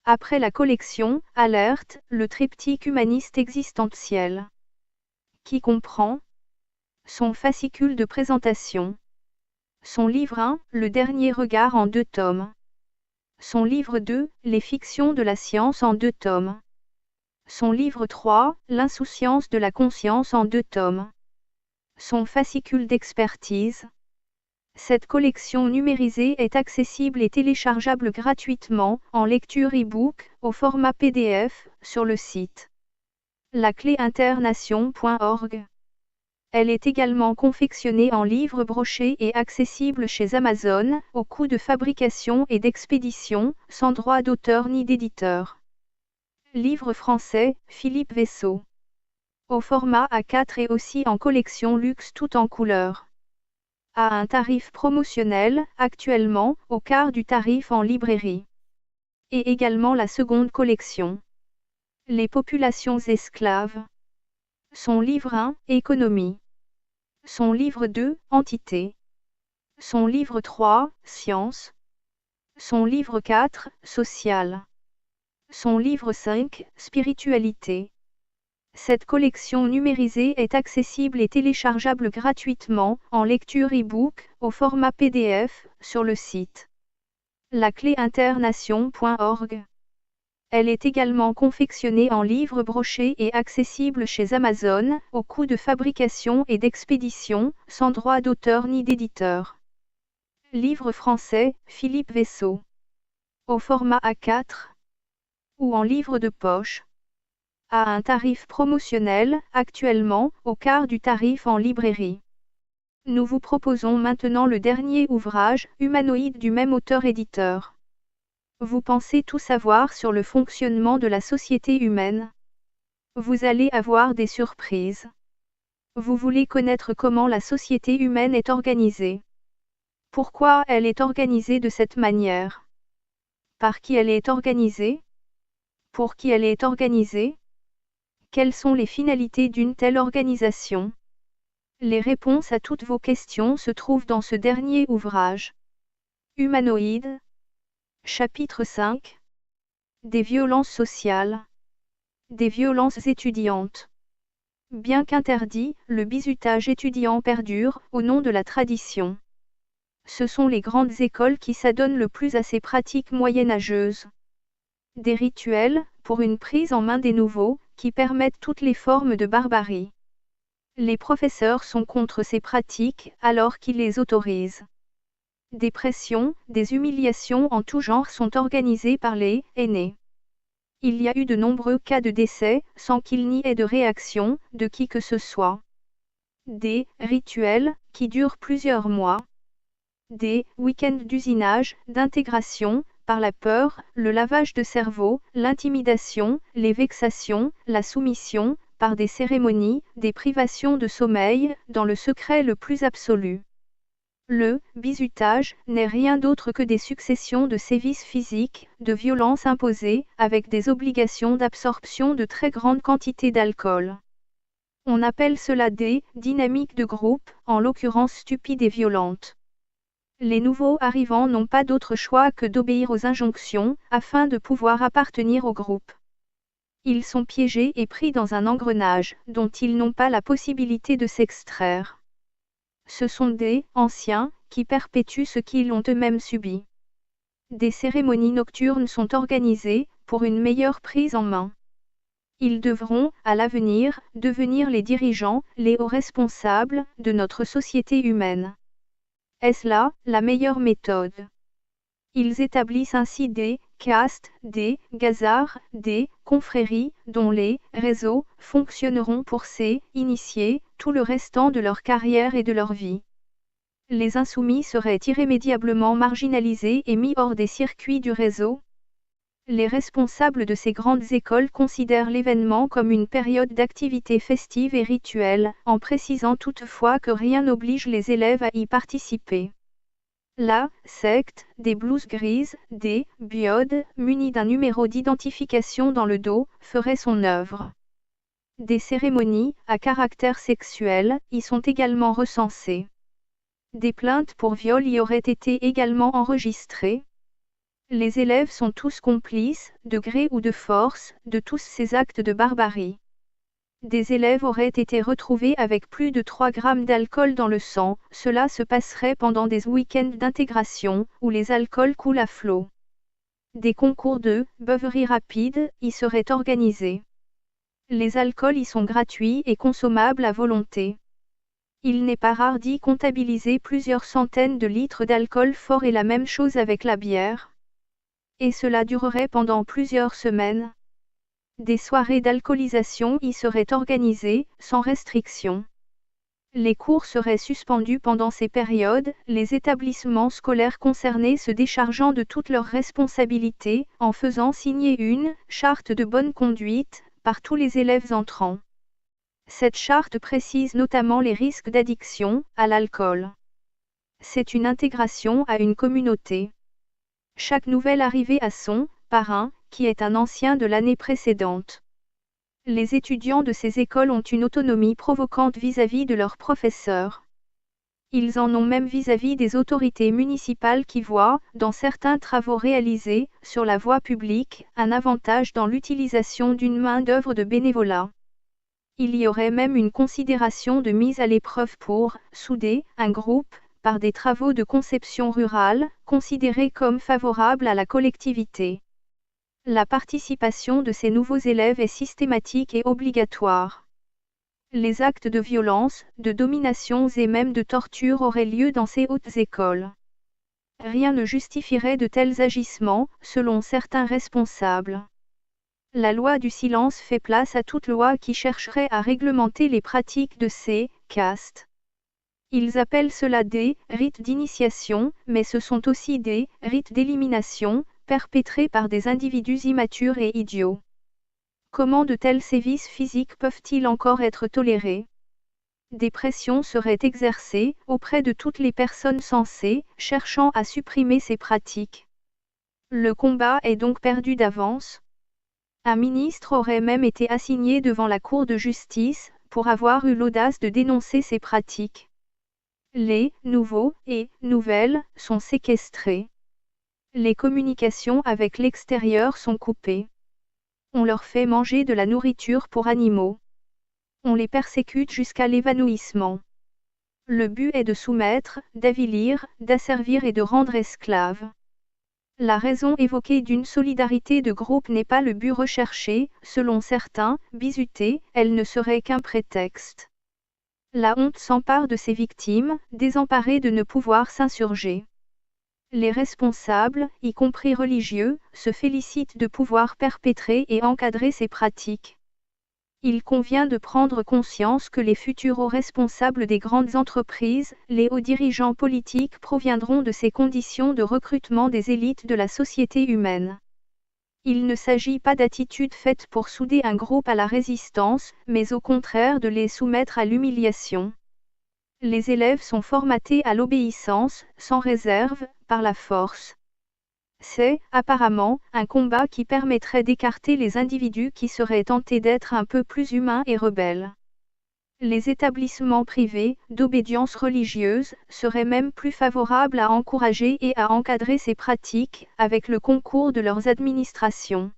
Après la collection « Alerte », le triptyque humaniste existentiel, qui comprend son fascicule de présentation, son livre 1, Le dernier regard en 2 tomes, son livre 2, Les fictions de la science en 2 tomes, son livre 3, L'insouciance de la conscience en 2 tomes, son fascicule d'expertise. Cette collection numérisée est accessible et téléchargeable gratuitement, en lecture e-book, au format PDF, sur le site lacléinternation.org. Elle est également confectionnée en livre broché et accessible chez Amazon, au coût de fabrication et d'expédition, sans droit d'auteur ni d'éditeur. Livre français, Philippe Vaisseau. Au format A4 et aussi en collection luxe tout en couleur. À un tarif promotionnel, actuellement, au quart du tarif en librairie. Et également la seconde collection. Les populations esclaves. Son livre 1, Économie. Son livre 2, Entité. Son livre 3, Science. Son livre 4, Social. Son livre 5, Spiritualité. Cette collection numérisée est accessible et téléchargeable gratuitement, en lecture e-book, au format PDF, sur le site lacléinternation.org. Elle est également confectionnée en livre broché et accessible chez Amazon, au coût de fabrication et d'expédition, sans droit d'auteur ni d'éditeur. Livre français, Philippe Vaisseau. Au format A4 ou en livre de poche. À un tarif promotionnel, actuellement, au quart du tarif en librairie. Nous vous proposons maintenant le dernier ouvrage, Humanoïde du même auteur-éditeur. Vous pensez tout savoir sur le fonctionnement de la société humaine? Vous allez avoir des surprises. Vous voulez connaître comment la société humaine est organisée. Pourquoi elle est organisée de cette manière? Par qui elle est organisée? Pour qui elle est organisée? Quelles sont les finalités d'une telle organisation? Les réponses à toutes vos questions se trouvent dans ce dernier ouvrage. Humanoïde. Chapitre 5. Des violences sociales. Des violences étudiantes. Bien qu'interdit, le bizutage étudiant perdure, au nom de la tradition. Ce sont les grandes écoles qui s'adonnent le plus à ces pratiques moyenâgeuses. Des rituels, pour une prise en main des nouveaux, qui permettent toutes les formes de barbarie. Les professeurs sont contre ces pratiques, alors qu'ils les autorisent. Des pressions, des humiliations en tout genre sont organisées par les aînés. Il y a eu de nombreux cas de décès, sans qu'il n'y ait de réaction, de qui que ce soit. Des rituels, qui durent plusieurs mois. Des week-ends d'usinage, d'intégration, par la peur, le lavage de cerveau, l'intimidation, les vexations, la soumission, par des cérémonies, des privations de sommeil, dans le secret le plus absolu. Le bizutage n'est rien d'autre que des successions de sévices physiques, de violences imposées, avec des obligations d'absorption de très grandes quantités d'alcool. On appelle cela des dynamiques de groupe, en l'occurrence stupides et violentes. Les nouveaux arrivants n'ont pas d'autre choix que d'obéir aux injonctions, afin de pouvoir appartenir au groupe. Ils sont piégés et pris dans un engrenage, dont ils n'ont pas la possibilité de s'extraire. Ce sont des anciens, qui perpétuent ce qu'ils ont eux-mêmes subi. Des cérémonies nocturnes sont organisées, pour une meilleure prise en main. Ils devront, à l'avenir, devenir les dirigeants, les hauts responsables, de notre société humaine. Est-ce là, la meilleure méthode? Ils établissent ainsi des castes, des gazards, des confréries, dont les réseaux fonctionneront pour ces initiés, tout le restant de leur carrière et de leur vie. Les insoumis seraient irrémédiablement marginalisés et mis hors des circuits du réseau. Les responsables de ces grandes écoles considèrent l'événement comme une période d'activité festive et rituelle, en précisant toutefois que rien n'oblige les élèves à y participer. La secte des blouses grises, des biodes, munis d'un numéro d'identification dans le dos, ferait son œuvre. Des cérémonies, à caractère sexuel, y sont également recensées. Des plaintes pour viol y auraient été également enregistrées. Les élèves sont tous complices, de gré ou de force, de tous ces actes de barbarie. Des élèves auraient été retrouvés avec plus de 3 grammes d'alcool dans le sang, cela se passerait pendant des week-ends d'intégration, où les alcools coulent à flot. Des concours de beuverie rapide y seraient organisés. Les alcools y sont gratuits et consommables à volonté. Il n'est pas rare d'y comptabiliser plusieurs centaines de litres d'alcool fort et la même chose avec la bière. Et cela durerait pendant plusieurs semaines. Des soirées d'alcoolisation y seraient organisées, sans restriction. Les cours seraient suspendus pendant ces périodes, les établissements scolaires concernés se déchargeant de toutes leurs responsabilités, en faisant signer une charte de bonne conduite par tous les élèves entrants. Cette charte précise notamment les risques d'addiction à l'alcool. C'est une intégration à une communauté. Chaque nouvel arrivé a son parrain, qui est un ancien de l'année précédente. Les étudiants de ces écoles ont une autonomie provocante vis-à-vis de leurs professeurs. Ils en ont même vis-à-vis des autorités municipales qui voient, dans certains travaux réalisés sur la voie publique, un avantage dans l'utilisation d'une main-d'œuvre de bénévolat. Il y aurait même une considération de mise à l'épreuve pour souder un groupe, par des travaux de conception rurale, considérés comme favorables à la collectivité. La participation de ces nouveaux élèves est systématique et obligatoire. Les actes de violence, de domination et même de torture auraient lieu dans ces hautes écoles. Rien ne justifierait de tels agissements, selon certains responsables. La loi du silence fait place à toute loi qui chercherait à réglementer les pratiques de ces castes. Ils appellent cela des rites d'initiation, mais ce sont aussi des rites d'élimination, perpétrés par des individus immatures et idiots. Comment de tels sévices physiques peuvent-ils encore être tolérés? Des pressions seraient exercées auprès de toutes les personnes censées, cherchant à supprimer ces pratiques. Le combat est donc perdu d'avance. Un ministre aurait même été assigné devant la Cour de justice, pour avoir eu l'audace de dénoncer ces pratiques. Les nouveaux et nouvelles sont séquestrés. Les communications avec l'extérieur sont coupées. On leur fait manger de la nourriture pour animaux. On les persécute jusqu'à l'évanouissement. Le but est de soumettre, d'avilir, d'asservir et de rendre esclaves. La raison évoquée d'une solidarité de groupe n'est pas le but recherché, selon certains, bizutés, elle ne serait qu'un prétexte. La honte s'empare de ces victimes, désemparées de ne pouvoir s'insurger. Les responsables, y compris religieux, se félicitent de pouvoir perpétrer et encadrer ces pratiques. Il convient de prendre conscience que les futurs hauts responsables des grandes entreprises, les hauts dirigeants politiques proviendront de ces conditions de recrutement des élites de la société humaine. Il ne s'agit pas d'attitudes faites pour souder un groupe à la résistance, mais au contraire de les soumettre à l'humiliation. Les élèves sont formatés à l'obéissance, sans réserve, par la force. C'est, apparemment, un combat qui permettrait d'écarter les individus qui seraient tentés d'être un peu plus humains et rebelles. Les établissements privés, d'obédience religieuse, seraient même plus favorables à encourager et à encadrer ces pratiques, avec le concours de leurs administrations.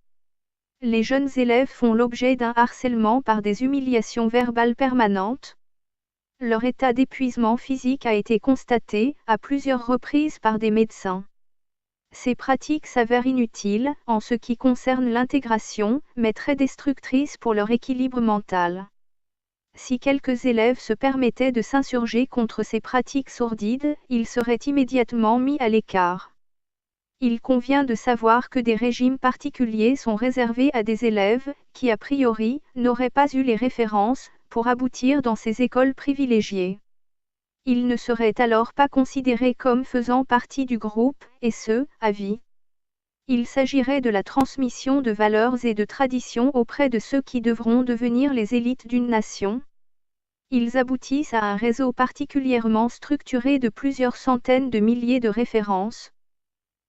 Les jeunes élèves font l'objet d'un harcèlement par des humiliations verbales permanentes. Leur état d'épuisement physique a été constaté, à plusieurs reprises par des médecins. Ces pratiques s'avèrent inutiles, en ce qui concerne l'intégration, mais très destructrices pour leur équilibre mental. Si quelques élèves se permettaient de s'insurger contre ces pratiques sordides, ils seraient immédiatement mis à l'écart. Il convient de savoir que des régimes particuliers sont réservés à des élèves, qui a priori, n'auraient pas eu les références, pour aboutir dans ces écoles privilégiées. Ils ne seraient alors pas considérés comme faisant partie du groupe, et ce, à vie. Il s'agirait de la transmission de valeurs et de traditions auprès de ceux qui devront devenir les élites d'une nation. Ils aboutissent à un réseau particulièrement structuré de plusieurs centaines de milliers de références.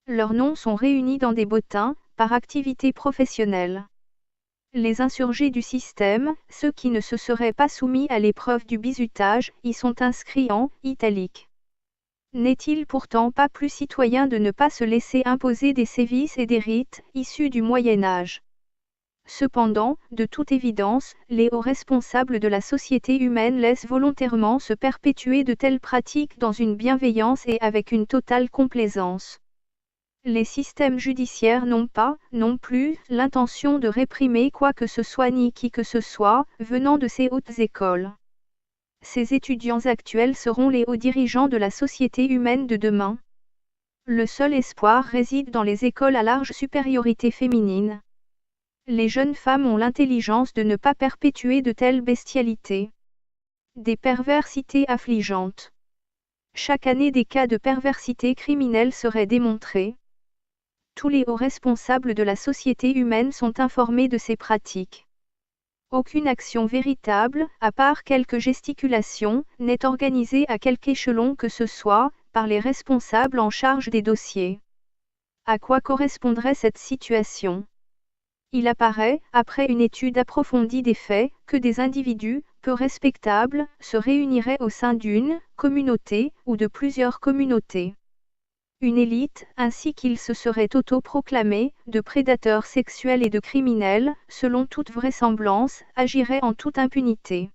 Leurs noms sont réunis dans des bottins, par activité professionnelle. Les insurgés du système, ceux qui ne se seraient pas soumis à l'épreuve du bizutage, y sont inscrits en italique. N'est-il pourtant pas plus citoyen de ne pas se laisser imposer des sévices et des rites, issus du Moyen Âge? Cependant, de toute évidence, les hauts responsables de la société humaine laissent volontairement se perpétuer de telles pratiques dans une bienveillance et avec une totale complaisance. Les systèmes judiciaires n'ont pas, non plus, l'intention de réprimer quoi que ce soit ni qui que ce soit, venant de ces hautes écoles. Ces étudiants actuels seront les hauts dirigeants de la société humaine de demain. Le seul espoir réside dans les écoles à large supériorité féminine. Les jeunes femmes ont l'intelligence de ne pas perpétuer de telles bestialités. Des perversités affligeantes. Chaque année des cas de perversité criminelle seraient démontrés. Tous les hauts responsables de la société humaine sont informés de ces pratiques. Aucune action véritable, à part quelques gesticulations, n'est organisée à quelque échelon que ce soit, par les responsables en charge des dossiers. À quoi correspondrait cette situation? Il apparaît, après une étude approfondie des faits, que des individus, peu respectables, se réuniraient au sein d'une communauté, ou de plusieurs communautés. Une élite, ainsi qu'ils se seraient auto-proclamés, de prédateurs sexuels et de criminels, selon toute vraisemblance, agiraient en toute impunité.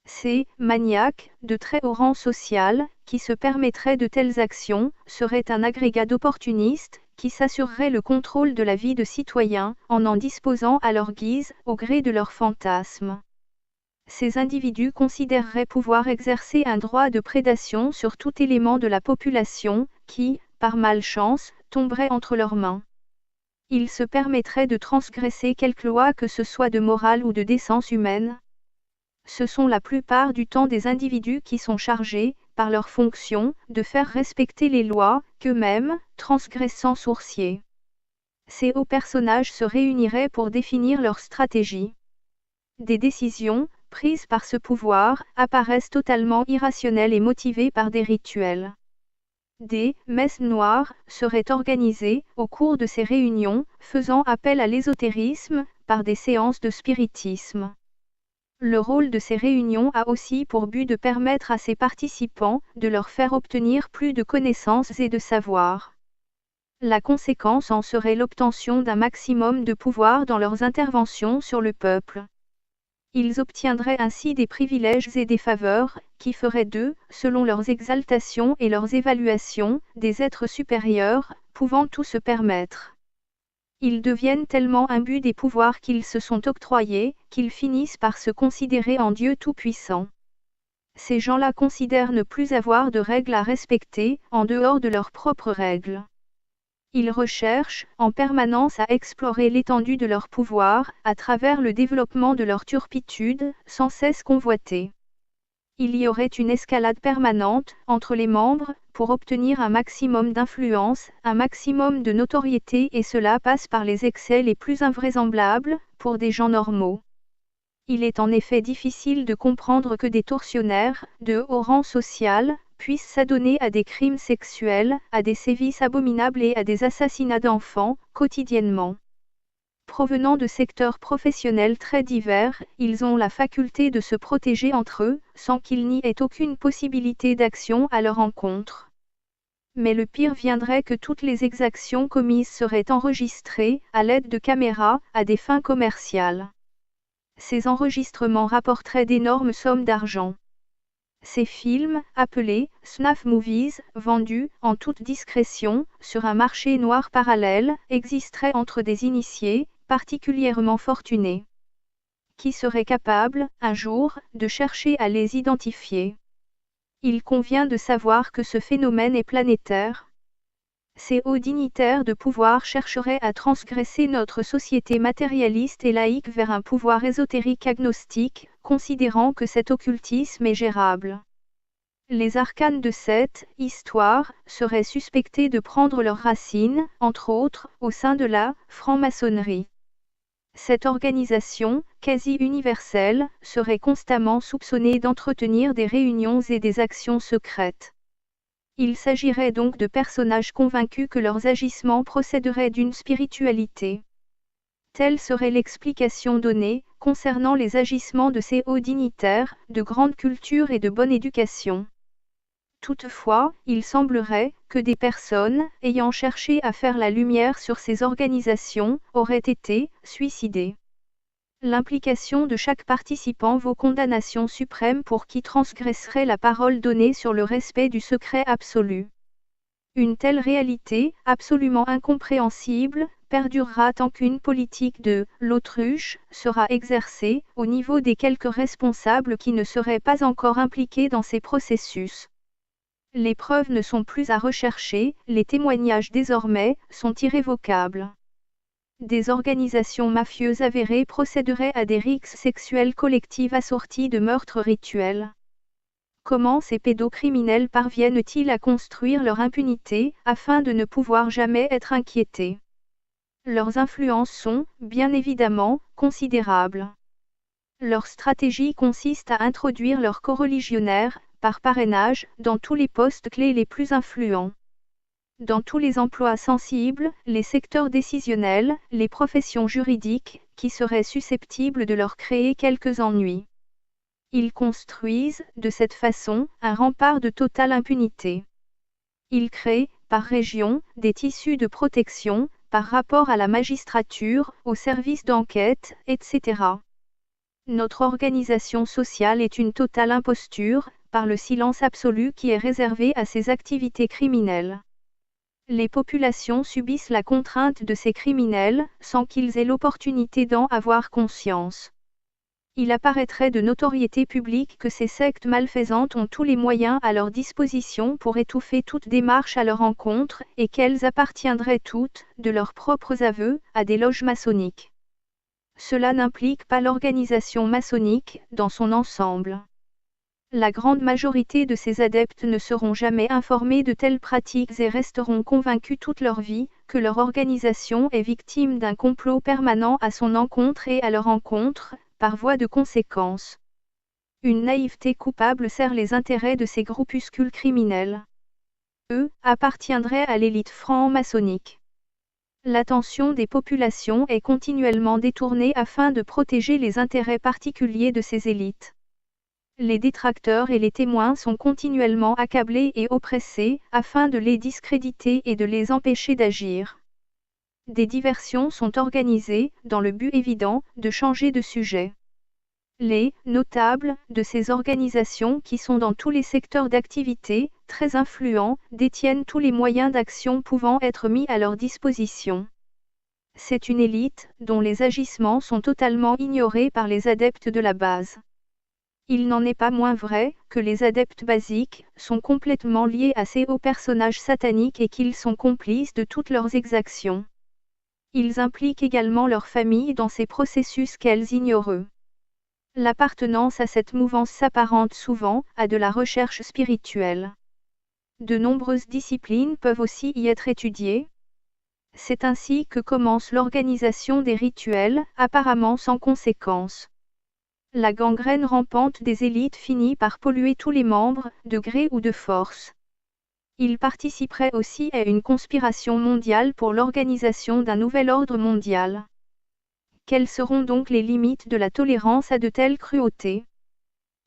Ces maniaques, de très haut rang social, qui se permettraient de telles actions, seraient un agrégat d'opportunistes, qui s'assureraient le contrôle de la vie de citoyens, en disposant à leur guise, au gré de leurs fantasmes. Ces individus considéreraient pouvoir exercer un droit de prédation sur tout élément de la population, qui, par malchance, tomberait entre leurs mains. Ils se permettraient de transgresser quelque loi que ce soit de morale ou de décence humaine. Ce sont la plupart du temps des individus qui sont chargés, par leur fonction, de faire respecter les lois, qu'eux-mêmes, transgressent sans sourciller. Ces hauts personnages se réuniraient pour définir leur stratégie. Des décisions, prises par ce pouvoir, apparaissent totalement irrationnelles et motivées par des rituels. Des messes noires seraient organisées, au cours de ces réunions, faisant appel à l'ésotérisme, par des séances de spiritisme. Le rôle de ces réunions a aussi pour but de permettre à ses participants, de leur faire obtenir plus de connaissances et de savoir. La conséquence en serait l'obtention d'un maximum de pouvoir dans leurs interventions sur le peuple. Ils obtiendraient ainsi des privilèges et des faveurs, qui feraient d'eux, selon leurs exaltations et leurs évaluations, des êtres supérieurs, pouvant tout se permettre. Ils deviennent tellement imbus des pouvoirs qu'ils se sont octroyés, qu'ils finissent par se considérer en Dieu tout-puissant. Ces gens-là considèrent ne plus avoir de règles à respecter, en dehors de leurs propres règles. Ils recherchent, en permanence à explorer l'étendue de leur pouvoir, à travers le développement de leur turpitude, sans cesse convoitée. Il y aurait une escalade permanente, entre les membres, pour obtenir un maximum d'influence, un maximum de notoriété et cela passe par les excès les plus invraisemblables, pour des gens normaux. Il est en effet difficile de comprendre que des tortionnaires, de haut rang social, puissent s'adonner à des crimes sexuels, à des sévices abominables et à des assassinats d'enfants, quotidiennement. Provenant de secteurs professionnels très divers, ils ont la faculté de se protéger entre eux, sans qu'il n'y ait aucune possibilité d'action à leur encontre. Mais le pire viendrait que toutes les exactions commises seraient enregistrées, à l'aide de caméras, à des fins commerciales. Ces enregistrements rapporteraient d'énormes sommes d'argent. Ces films, appelés « snuff movies », vendus, en toute discrétion, sur un marché noir parallèle, existeraient entre des initiés, particulièrement fortunés. Qui serait capable, un jour, de chercher à les identifier? Il convient de savoir que ce phénomène est planétaire. Ces hauts dignitaires de pouvoir chercheraient à transgresser notre société matérialiste et laïque vers un pouvoir ésotérique agnostique, considérant que cet occultisme est gérable. Les arcanes de cette histoire seraient suspectés de prendre leurs racines, entre autres, au sein de la franc-maçonnerie. Cette organisation, quasi universelle, serait constamment soupçonnée d'entretenir des réunions et des actions secrètes. Il s'agirait donc de personnages convaincus que leurs agissements procéderaient d'une spiritualité. Telle serait l'explication donnée, concernant les agissements de ces hauts dignitaires, de grande culture et de bonne éducation. Toutefois, il semblerait que des personnes, ayant cherché à faire la lumière sur ces organisations, auraient été suicidées. L'implication de chaque participant vaut condamnation suprême pour qui transgresserait la parole donnée sur le respect du secret absolu. Une telle réalité, absolument incompréhensible, perdurera tant qu'une politique de l'autruche sera exercée au niveau des quelques responsables qui ne seraient pas encore impliqués dans ces processus. Les preuves ne sont plus à rechercher, les témoignages désormais sont irrévocables. Des organisations mafieuses avérées procéderaient à des rixes sexuelles collectives assorties de meurtres rituels. Comment ces pédocriminels parviennent-ils à construire leur impunité, afin de ne pouvoir jamais être inquiétés? Leurs influences sont, bien évidemment, considérables. Leur stratégie consiste à introduire leurs coreligionnaires, par parrainage, dans tous les postes clés les plus influents. Dans tous les emplois sensibles, les secteurs décisionnels, les professions juridiques, qui seraient susceptibles de leur créer quelques ennuis. Ils construisent, de cette façon, un rempart de totale impunité. Ils créent, par région, des tissus de protection, par rapport à la magistrature, aux services d'enquête, etc. Notre organisation sociale est une totale imposture, par le silence absolu qui est réservé à ces activités criminelles. Les populations subissent la contrainte de ces criminels, sans qu'ils aient l'opportunité d'en avoir conscience. Il apparaîtrait de notoriété publique que ces sectes malfaisantes ont tous les moyens à leur disposition pour étouffer toute démarche à leur encontre, et qu'elles appartiendraient toutes, de leurs propres aveux, à des loges maçonniques. Cela n'implique pas l'organisation maçonnique, dans son ensemble. La grande majorité de ces adeptes ne seront jamais informés de telles pratiques et resteront convaincus toute leur vie, que leur organisation est victime d'un complot permanent à son encontre et à leur encontre, par voie de conséquence. Une naïveté coupable sert les intérêts de ces groupuscules criminels. Eux, appartiendraient à l'élite franc-maçonnique. L'attention des populations est continuellement détournée afin de protéger les intérêts particuliers de ces élites. Les détracteurs et les témoins sont continuellement accablés et oppressés, afin de les discréditer et de les empêcher d'agir. Des diversions sont organisées, dans le but évident, de changer de sujet. Les notables de ces organisations qui sont dans tous les secteurs d'activité, très influents, détiennent tous les moyens d'action pouvant être mis à leur disposition. C'est une élite, dont les agissements sont totalement ignorés par les adeptes de la base. Il n'en est pas moins vrai que les adeptes basiques sont complètement liés à ces hauts personnages sataniques et qu'ils sont complices de toutes leurs exactions. Ils impliquent également leurs familles dans ces processus qu'elles ignorent. L'appartenance à cette mouvance s'apparente souvent à de la recherche spirituelle. De nombreuses disciplines peuvent aussi y être étudiées. C'est ainsi que commence l'organisation des rituels, apparemment sans conséquence. La gangrène rampante des élites finit par polluer tous les membres, de gré ou de force. Ils participeraient aussi à une conspiration mondiale pour l'organisation d'un nouvel ordre mondial. Quelles seront donc les limites de la tolérance à de telles cruautés?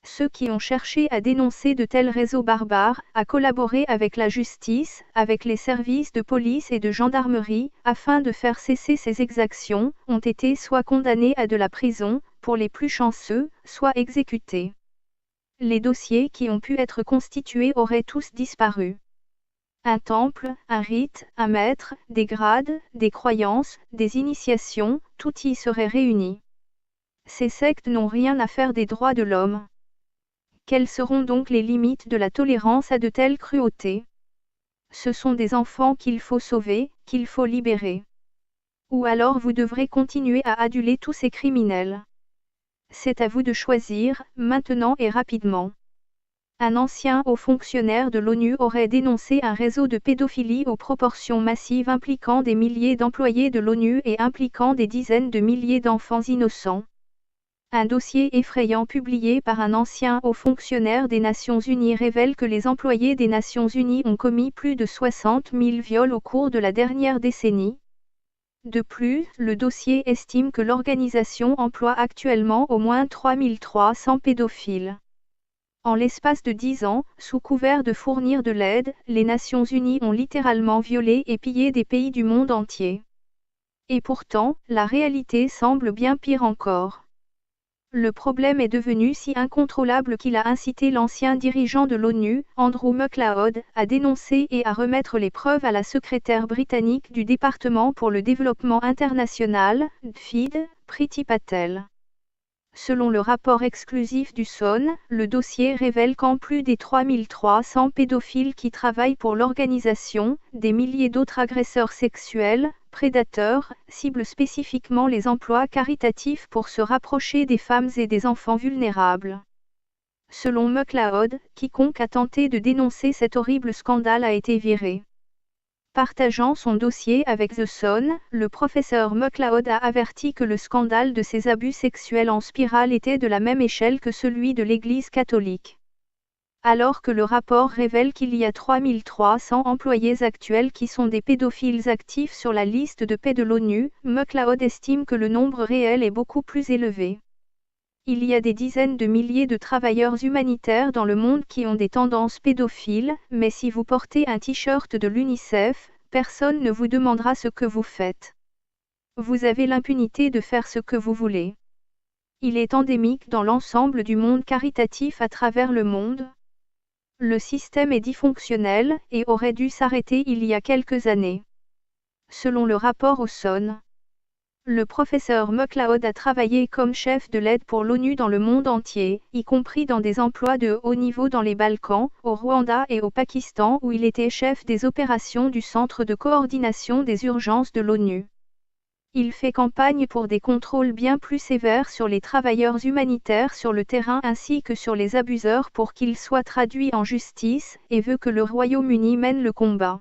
Ceux qui ont cherché à dénoncer de tels réseaux barbares, à collaborer avec la justice, avec les services de police et de gendarmerie, afin de faire cesser ces exactions, ont été soit condamnés à de la prison, pour les plus chanceux, soit exécutés. Les dossiers qui ont pu être constitués auraient tous disparu. Un temple, un rite, un maître, des grades, des croyances, des initiations, tout y serait réuni. Ces sectes n'ont rien à faire des droits de l'homme. Quelles seront donc les limites de la tolérance à de telles cruautés? Ce sont des enfants qu'il faut sauver, qu'il faut libérer. Ou alors vous devrez continuer à aduler tous ces criminels. C'est à vous de choisir, maintenant et rapidement. Un ancien haut fonctionnaire de l'ONU aurait dénoncé un réseau de pédophilie aux proportions massives impliquant des milliers d'employés de l'ONU et impliquant des dizaines de milliers d'enfants innocents. Un dossier effrayant publié par un ancien haut fonctionnaire des Nations Unies révèle que les employés des Nations Unies ont commis plus de 60 000 viols au cours de la dernière décennie. De plus, le dossier estime que l'organisation emploie actuellement au moins 3 300 pédophiles. En l'espace de 10 ans, sous couvert de fournir de l'aide, les Nations Unies ont littéralement violé et pillé des pays du monde entier. Et pourtant, la réalité semble bien pire encore. Le problème est devenu si incontrôlable qu'il a incité l'ancien dirigeant de l'ONU, Andrew McLeod, à dénoncer et à remettre les preuves à la secrétaire britannique du département pour le développement international, DFID, Priti Patel. Selon le rapport exclusif du Sun, le dossier révèle qu'en plus des 3300 pédophiles qui travaillent pour l'organisation, des milliers d'autres agresseurs sexuels, prédateurs, ciblent spécifiquement les emplois caritatifs pour se rapprocher des femmes et des enfants vulnérables. Selon McLeod, quiconque a tenté de dénoncer cet horrible scandale a été viré. Partageant son dossier avec The Sun, le professeur McLeod a averti que le scandale de ces abus sexuels en spirale était de la même échelle que celui de l'Église catholique. Alors que le rapport révèle qu'il y a 3300 employés actuels qui sont des pédophiles actifs sur la liste de paix de l'ONU, McLeod estime que le nombre réel est beaucoup plus élevé. Il y a des dizaines de milliers de travailleurs humanitaires dans le monde qui ont des tendances pédophiles, mais si vous portez un t-shirt de l'UNICEF, personne ne vous demandera ce que vous faites. Vous avez l'impunité de faire ce que vous voulez. Il est endémique dans l'ensemble du monde caritatif à travers le monde. Le système est dysfonctionnel et aurait dû s'arrêter il y a quelques années. Selon le rapport au Sun, le professeur McLeod a travaillé comme chef de l'aide pour l'ONU dans le monde entier, y compris dans des emplois de haut niveau dans les Balkans, au Rwanda et au Pakistan où il était chef des opérations du Centre de coordination des urgences de l'ONU. Il fait campagne pour des contrôles bien plus sévères sur les travailleurs humanitaires sur le terrain ainsi que sur les abuseurs pour qu'ils soient traduits en justice, et veut que le Royaume-Uni mène le combat.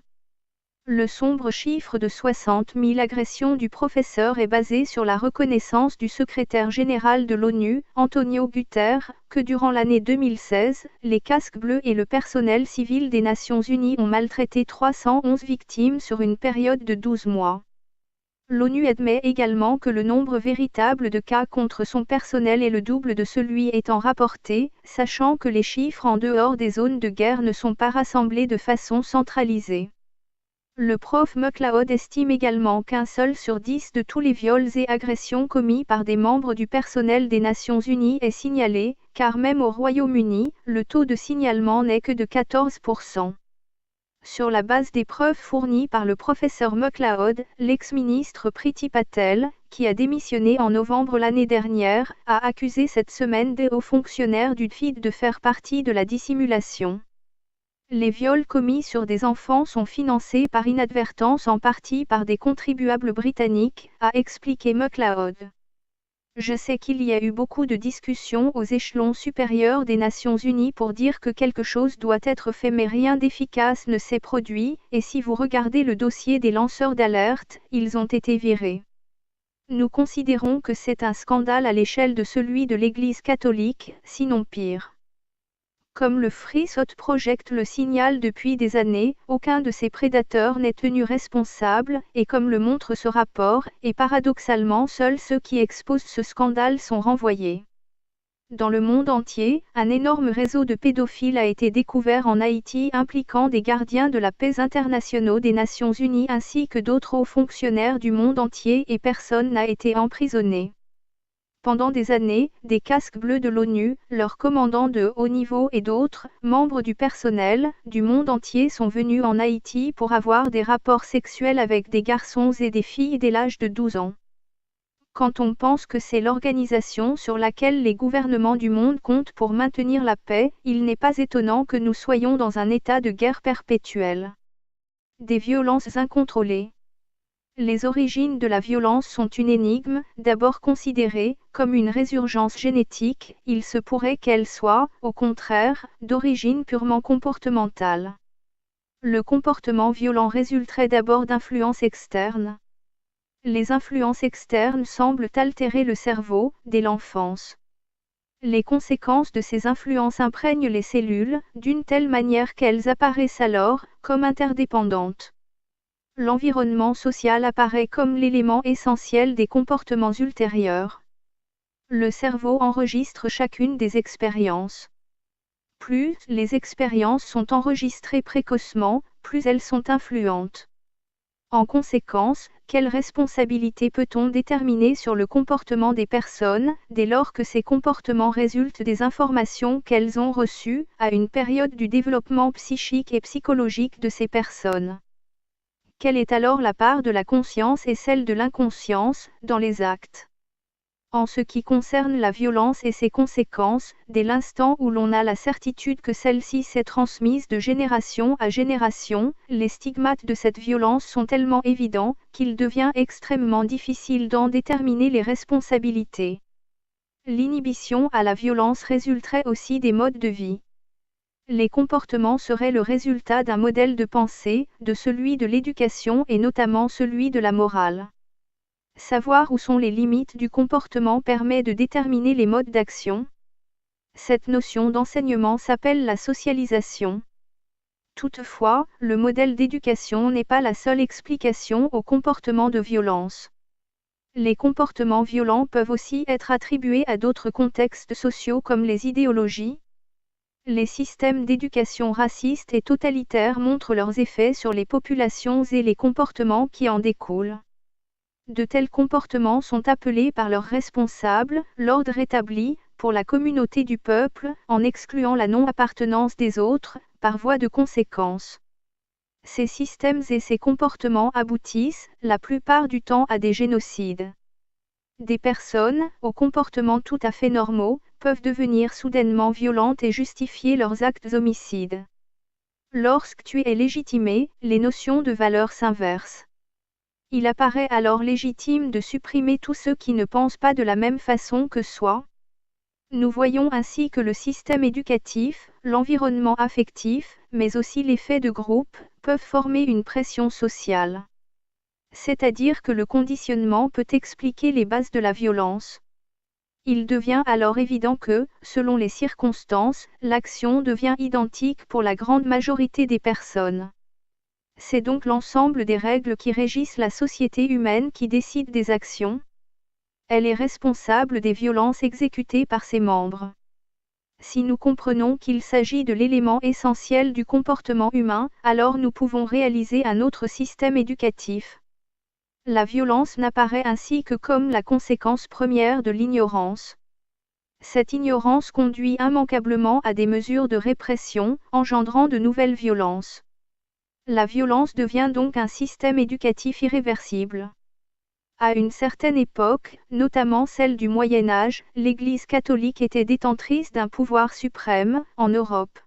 Le sombre chiffre de 60 000 agressions du professeur est basé sur la reconnaissance du secrétaire général de l'ONU, Antonio Guterres, que durant l'année 2016, les casques bleus et le personnel civil des Nations Unies ont maltraité 311 victimes sur une période de 12 mois. L'ONU admet également que le nombre véritable de cas contre son personnel est le double de celui étant rapporté, sachant que les chiffres en dehors des zones de guerre ne sont pas rassemblés de façon centralisée. Le prof McLeod estime également qu'un seul sur 10 de tous les viols et agressions commis par des membres du personnel des Nations Unies est signalé, car même au Royaume-Uni, le taux de signalement n'est que de 14%. Sur la base des preuves fournies par le professeur McLeod, l'ex-ministre Priti Patel, qui a démissionné en novembre l'année dernière, a accusé cette semaine des hauts fonctionnaires du DFID de faire partie de la dissimulation. Les viols commis sur des enfants sont financés par inadvertance en partie par des contribuables britanniques, a expliqué McLeod. Je sais qu'il y a eu beaucoup de discussions aux échelons supérieurs des Nations Unies pour dire que quelque chose doit être fait mais rien d'efficace ne s'est produit, et si vous regardez le dossier des lanceurs d'alerte, ils ont été virés. Nous considérons que c'est un scandale à l'échelle de celui de l'Église catholique, sinon pire. Comme le Free Thought Project le signale depuis des années, aucun de ces prédateurs n'est tenu responsable, et comme le montre ce rapport, et paradoxalement seuls ceux qui exposent ce scandale sont renvoyés. Dans le monde entier, un énorme réseau de pédophiles a été découvert en Haïti impliquant des gardiens de la paix internationaux des Nations Unies ainsi que d'autres hauts fonctionnaires du monde entier et personne n'a été emprisonné. Pendant des années, des casques bleus de l'ONU, leurs commandants de haut niveau et d'autres, membres du personnel, du monde entier sont venus en Haïti pour avoir des rapports sexuels avec des garçons et des filles dès l'âge de 12 ans. Quand on pense que c'est l'organisation sur laquelle les gouvernements du monde comptent pour maintenir la paix, il n'est pas étonnant que nous soyons dans un état de guerre perpétuelle. Des violences incontrôlées. Les origines de la violence sont une énigme, d'abord considérée comme une résurgence génétique, il se pourrait qu'elle soit, au contraire, d'origine purement comportementale. Le comportement violent résulterait d'abord d'influences externes. Les influences externes semblent altérer le cerveau, dès l'enfance. Les conséquences de ces influences imprègnent les cellules, d'une telle manière qu'elles apparaissent alors, comme interdépendantes. L'environnement social apparaît comme l'élément essentiel des comportements ultérieurs. Le cerveau enregistre chacune des expériences. Plus les expériences sont enregistrées précocement, plus elles sont influentes. En conséquence, quelle responsabilité peut-on déterminer sur le comportement des personnes, dès lors que ces comportements résultent des informations qu'elles ont reçues, à une période du développement psychique et psychologique de ces personnes? Quelle est alors la part de la conscience et celle de l'inconscience, dans les actes? En ce qui concerne la violence et ses conséquences, dès l'instant où l'on a la certitude que celle-ci s'est transmise de génération à génération, les stigmates de cette violence sont tellement évidents, qu'il devient extrêmement difficile d'en déterminer les responsabilités. L'inhibition à la violence résulterait aussi des modes de vie. Les comportements seraient le résultat d'un modèle de pensée, de celui de l'éducation et notamment celui de la morale. Savoir où sont les limites du comportement permet de déterminer les modes d'action. Cette notion d'enseignement s'appelle la socialisation. Toutefois, le modèle d'éducation n'est pas la seule explication au comportement de violence. Les comportements violents peuvent aussi être attribués à d'autres contextes sociaux comme les idéologies. Les systèmes d'éducation racistes et totalitaires montrent leurs effets sur les populations et les comportements qui en découlent. De tels comportements sont appelés par leurs responsables, l'ordre établi, pour la communauté du peuple, en excluant la non-appartenance des autres, par voie de conséquence. Ces systèmes et ces comportements aboutissent, la plupart du temps, à des génocides. Des personnes, aux comportements tout à fait normaux, peuvent devenir soudainement violentes et justifier leurs actes homicides. Lorsque tu es légitimé, les notions de valeur s'inversent. Il apparaît alors légitime de supprimer tous ceux qui ne pensent pas de la même façon que soi. Nous voyons ainsi que le système éducatif, l'environnement affectif, mais aussi l'effet de groupe, peuvent former une pression sociale. C'est-à-dire que le conditionnement peut expliquer les bases de la violence. Il devient alors évident que, selon les circonstances, l'action devient identique pour la grande majorité des personnes. C'est donc l'ensemble des règles qui régissent la société humaine qui décide des actions. Elle est responsable des violences exécutées par ses membres. Si nous comprenons qu'il s'agit de l'élément essentiel du comportement humain, alors nous pouvons réaliser un autre système éducatif. La violence n'apparaît ainsi que comme la conséquence première de l'ignorance. Cette ignorance conduit immanquablement à des mesures de répression, engendrant de nouvelles violences. La violence devient donc un système éducatif irréversible. À une certaine époque, notamment celle du Moyen Âge, l'Église catholique était détentrice d'un pouvoir suprême, en Europe.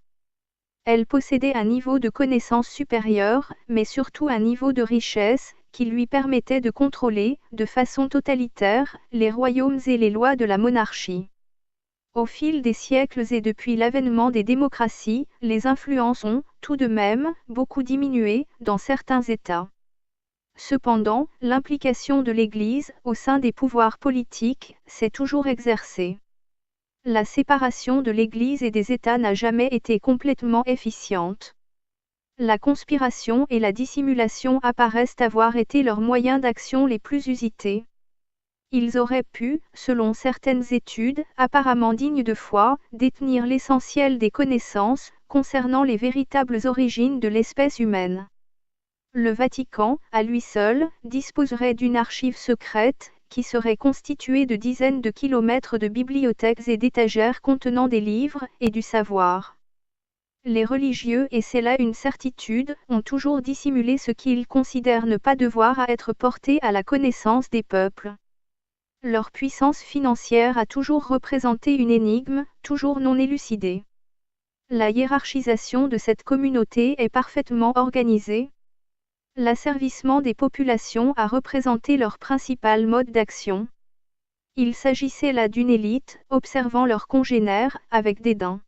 Elle possédait un niveau de connaissance supérieur, mais surtout un niveau de richesse, qui lui permettait de contrôler, de façon totalitaire, les royaumes et les lois de la monarchie. Au fil des siècles et depuis l'avènement des démocraties, les influences ont, tout de même, beaucoup diminué, dans certains États. Cependant, l'implication de l'Église, au sein des pouvoirs politiques, s'est toujours exercée. La séparation de l'Église et des États n'a jamais été complètement efficiente. La conspiration et la dissimulation apparaissent avoir été leurs moyens d'action les plus usités. Ils auraient pu, selon certaines études, apparemment dignes de foi, détenir l'essentiel des connaissances, concernant les véritables origines de l'espèce humaine. Le Vatican, à lui seul, disposerait d'une archive secrète, qui serait constituée de dizaines de kilomètres de bibliothèques et d'étagères contenant des livres, et du savoir. Les religieux, et c'est là une certitude, ont toujours dissimulé ce qu'ils considèrent ne pas devoir à être porté à la connaissance des peuples. Leur puissance financière a toujours représenté une énigme, toujours non élucidée. La hiérarchisation de cette communauté est parfaitement organisée. L'asservissement des populations a représenté leur principal mode d'action. Il s'agissait là d'une élite, observant leurs congénères, avec dédain.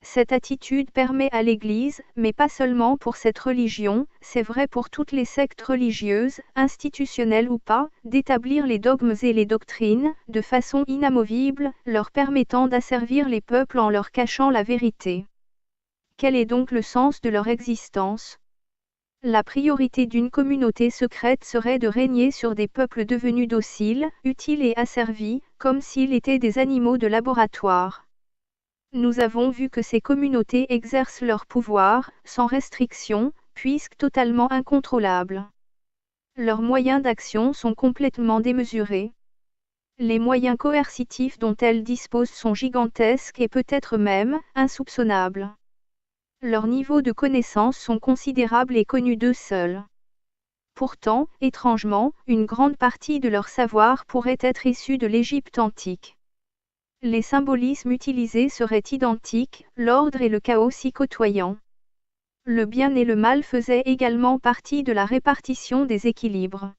Cette attitude permet à l'Église, mais pas seulement pour cette religion, c'est vrai pour toutes les sectes religieuses, institutionnelles ou pas, d'établir les dogmes et les doctrines, de façon inamovible, leur permettant d'asservir les peuples en leur cachant la vérité. Quel est donc le sens de leur existence ? La priorité d'une communauté secrète serait de régner sur des peuples devenus dociles, utiles et asservis, comme s'ils étaient des animaux de laboratoire. Nous avons vu que ces communautés exercent leur pouvoir, sans restriction, puisque totalement incontrôlables. Leurs moyens d'action sont complètement démesurés. Les moyens coercitifs dont elles disposent sont gigantesques et peut-être même insoupçonnables. Leurs niveaux de connaissances sont considérables et connus d'eux seuls. Pourtant, étrangement, une grande partie de leur savoir pourrait être issue de l'Égypte antique. Les symbolismes utilisés seraient identiques, l'ordre et le chaos s'y côtoyant. Le bien et le mal faisaient également partie de la répartition des équilibres.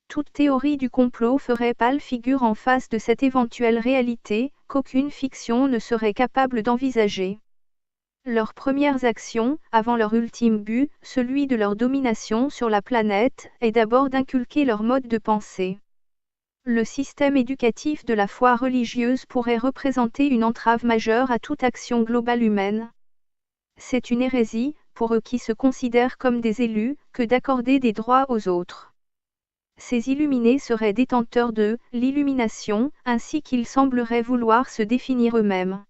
Toute théorie du complot ferait pâle figure en face de cette éventuelle réalité, qu'aucune fiction ne serait capable d'envisager. Leurs premières actions, avant leur ultime but, celui de leur domination sur la planète, est d'abord d'inculquer leur mode de pensée. Le système éducatif de la foi religieuse pourrait représenter une entrave majeure à toute action globale humaine. C'est une hérésie, pour eux qui se considèrent comme des élus, que d'accorder des droits aux autres. Ces illuminés seraient détenteurs de l'illumination, ainsi qu'ils sembleraient vouloir se définir eux-mêmes.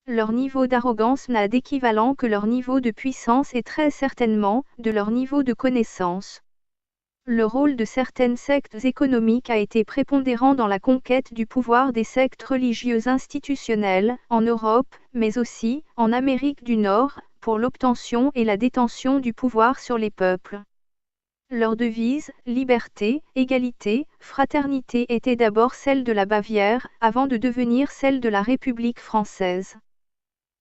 Leur niveau d'arrogance n'a d'équivalent que leur niveau de puissance et très certainement, de leur niveau de connaissance. Le rôle de certaines sectes économiques a été prépondérant dans la conquête du pouvoir des sectes religieuses institutionnelles, en Europe, mais aussi, en Amérique du Nord, pour l'obtention et la détention du pouvoir sur les peuples. Leur devise, liberté, égalité, fraternité était d'abord celle de la Bavière, avant de devenir celle de la République française.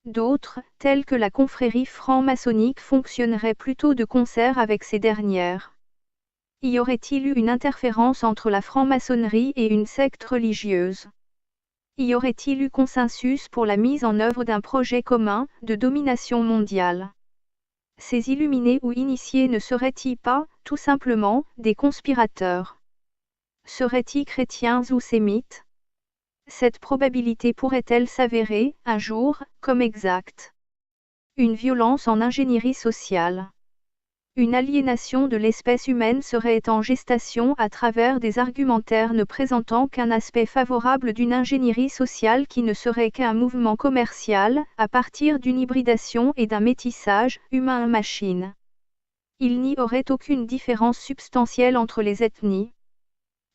D'autres, telles que la confrérie franc-maçonnique fonctionneraient plutôt de concert avec ces dernières. Y aurait-il eu une interférence entre la franc-maçonnerie et une secte religieuse? Y aurait-il eu consensus pour la mise en œuvre d'un projet commun, de domination mondiale? Ces illuminés ou initiés ne seraient-ils pas, tout simplement, des conspirateurs? Seraient-ils chrétiens ou sémites? Cette probabilité pourrait-elle s'avérer, un jour, comme exacte? Une violence en ingénierie sociale. Une aliénation de l'espèce humaine serait en gestation à travers des argumentaires ne présentant qu'un aspect favorable d'une ingénierie sociale qui ne serait qu'un mouvement commercial, à partir d'une hybridation et d'un métissage, humain-machine. Il n'y aurait aucune différence substantielle entre les ethnies.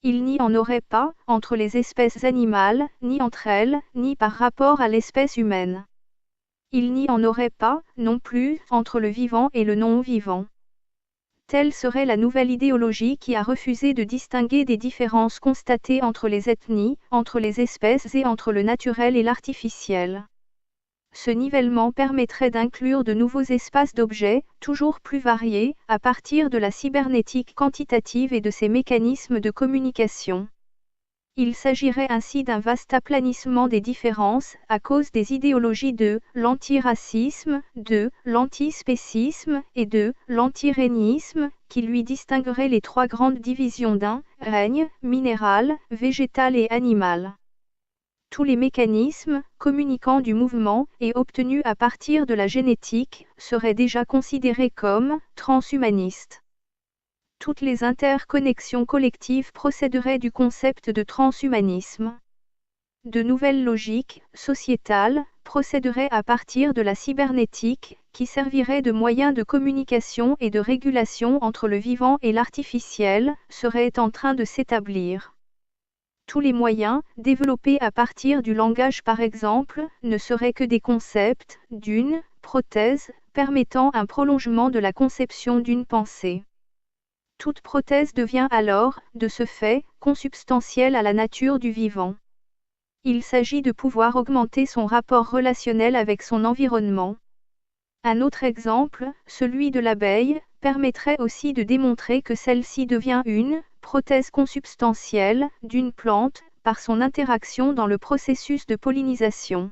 Il n'y en aurait pas, entre les espèces animales, ni entre elles, ni par rapport à l'espèce humaine. Il n'y en aurait pas, non plus, entre le vivant et le non-vivant. Telle serait la nouvelle idéologie qui a refusé de distinguer des différences constatées entre les ethnies, entre les espèces et entre le naturel et l'artificiel. Ce nivellement permettrait d'inclure de nouveaux espaces d'objets, toujours plus variés, à partir de la cybernétique quantitative et de ses mécanismes de communication. Il s'agirait ainsi d'un vaste aplanissement des différences, à cause des idéologies de l'antiracisme, de l'antispécisme et de l'antirégnisme, qui lui distingueraient les trois grandes divisions d'un règne, minéral, végétal et animal. Tous les mécanismes, communicants du mouvement, et obtenus à partir de la génétique, seraient déjà considérés comme transhumanistes. Toutes les interconnexions collectives procéderaient du concept de transhumanisme. De nouvelles logiques, sociétales, procéderaient à partir de la cybernétique, qui servirait de moyen de communication et de régulation entre le vivant et l'artificiel, seraient en train de s'établir. Tous les moyens, développés à partir du langage par exemple, ne seraient que des concepts, d'une prothèse, permettant un prolongement de la conception d'une pensée. Toute prothèse devient alors, de ce fait, consubstantielle à la nature du vivant. Il s'agit de pouvoir augmenter son rapport relationnel avec son environnement. Un autre exemple, celui de l'abeille, permettrait aussi de démontrer que celle-ci devient une prothèse consubstantielle d'une plante, par son interaction dans le processus de pollinisation.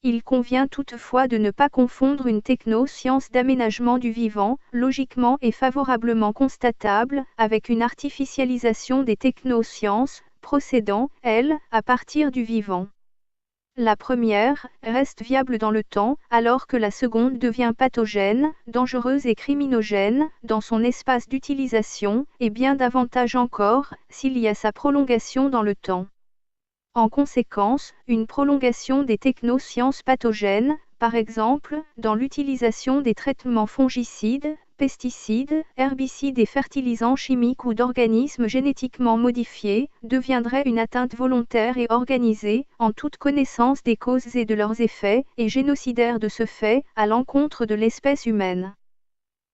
Il convient toutefois de ne pas confondre une technoscience d'aménagement du vivant, logiquement et favorablement constatable, avec une artificialisation des technosciences, procédant, elle, à partir du vivant. La première reste viable dans le temps, alors que la seconde devient pathogène, dangereuse et criminogène, dans son espace d'utilisation, et bien davantage encore, s'il y a sa prolongation dans le temps. En conséquence, une prolongation des technosciences pathogènes, par exemple, dans l'utilisation des traitements fongicides, pesticides, herbicides et fertilisants chimiques ou d'organismes génétiquement modifiés, deviendrait une atteinte volontaire et organisée, en toute connaissance des causes et de leurs effets, et génocidaire de ce fait, à l'encontre de l'espèce humaine.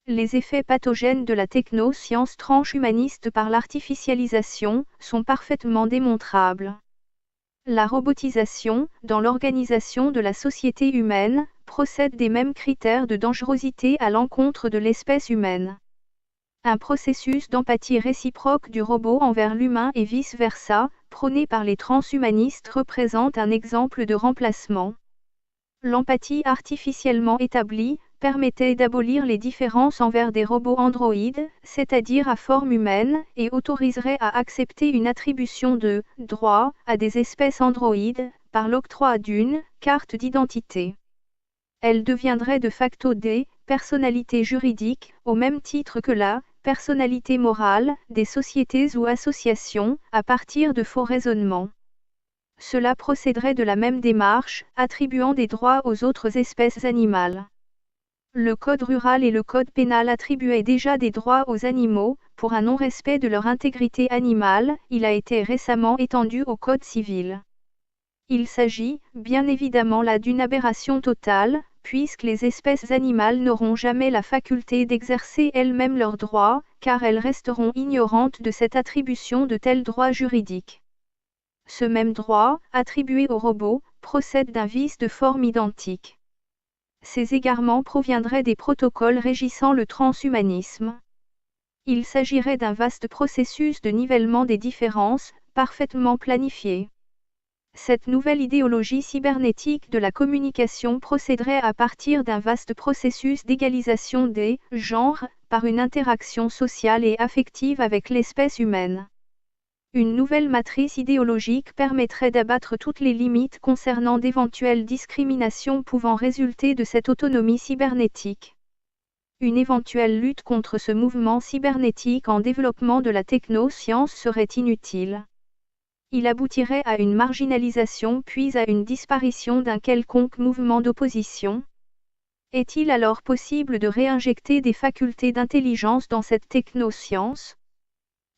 Les effets pathogènes de la technoscience transhumaniste par l'artificialisation sont parfaitement démontrables. La robotisation, dans l'organisation de la société humaine, procède des mêmes critères de dangerosité à l'encontre de l'espèce humaine. Un processus d'empathie réciproque du robot envers l'humain et vice-versa, prôné par les transhumanistes, représente un exemple de remplacement. L'empathie artificiellement établie permettait d'abolir les différences envers des robots androïdes, c'est-à-dire à forme humaine, et autoriserait à accepter une attribution de « droits » à des espèces androïdes, par l'octroi d'une « carte d'identité ». Elle deviendrait de facto des « personnalités juridiques », au même titre que la « personnalité morale » des sociétés ou associations, à partir de faux raisonnements. Cela procéderait de la même démarche, attribuant des droits aux autres espèces animales. Le Code rural et le Code pénal attribuaient déjà des droits aux animaux, pour un non-respect de leur intégrité animale, il a été récemment étendu au Code civil. Il s'agit, bien évidemment là d'une aberration totale, puisque les espèces animales n'auront jamais la faculté d'exercer elles-mêmes leurs droits, car elles resteront ignorantes de cette attribution de tels droits juridiques. Ce même droit, attribué aux robots, procède d'un vice de forme identique. Ces égarements proviendraient des protocoles régissant le transhumanisme. Il s'agirait d'un vaste processus de nivellement des différences, parfaitement planifié. Cette nouvelle idéologie cybernétique de la communication procéderait à partir d'un vaste processus d'égalisation des genres, par une interaction sociale et affective avec l'espèce humaine. Une nouvelle matrice idéologique permettrait d'abattre toutes les limites concernant d'éventuelles discriminations pouvant résulter de cette autonomie cybernétique. Une éventuelle lutte contre ce mouvement cybernétique en développement de la technoscience serait inutile. Il aboutirait à une marginalisation puis à une disparition d'un quelconque mouvement d'opposition. Est-il alors possible de réinjecter des facultés d'intelligence dans cette technoscience ?